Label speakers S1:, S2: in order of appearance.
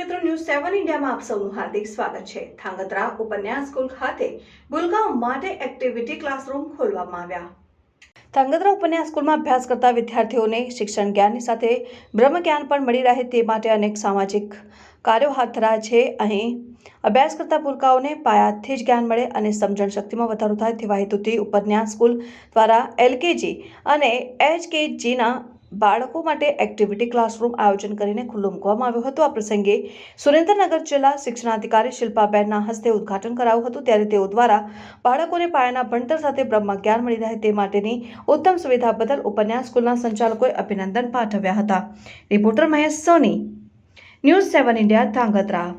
S1: મિત્રો, ન્યૂઝ 7 ઇન્ડિયામાં આપ સૌનું હાર્દિક સ્વાગત છે। થાંગધ્રા ઉપન્યાસ સ્કૂલ ખાતે ભૂલકાઓ માટે એક્ટિવિટી ક્લાસરૂમ ખોલવામાં આવ્યા। થાંગધ્રા ઉપન્યાસ સ્કૂલમાં અભ્યાસ કરતા વિદ્યાર્થીઓને શિક્ષણ જ્ઞાનની સાથે બ્રહ્મ જ્ઞાન પણ મળી રહે તે માટે અનેક સામાજિક કાર્યો હાથ ધરાયા છે। અહીં અભ્યાસ કરતા ભૂલકાઓને પાયાથી જ જ્ઞાન મળે અને સમજણ શક્તિમાં વધારો થાય તેવા હેતુથી ઉપન્યાસ સ્કૂલ દ્વારા LKG અને HKGના બાળકો માટે એક્ટિવિટી ક્લાસરૂમ આયોજન કરીને ખુલ્લો મૂકવામાં આવ્યો હતો। આ પ્રસંગે સુરેન્દ્રનગર જિલ્લા શિક્ષણાધિકારી શિલ્પાબેનના હસ્તે ઉદ્ઘાટન કરાયું હતું। ત્યારે તેઓ દ્વારા બાળકોને પાયાના ભણતર સાથે બ્રહ્મ જ્ઞાન મળી રહે તે માટેની ઉત્તમ સુવિધા બદલ ઉપન્યાસ સ્કૂલના સંચાલકોએ અભિનંદન પાઠવ્યા હતા। રિપોર્ટર મહેશ સોની, ન્યૂઝ 7 ઇન્ડિયા, ધાંગધ્રા।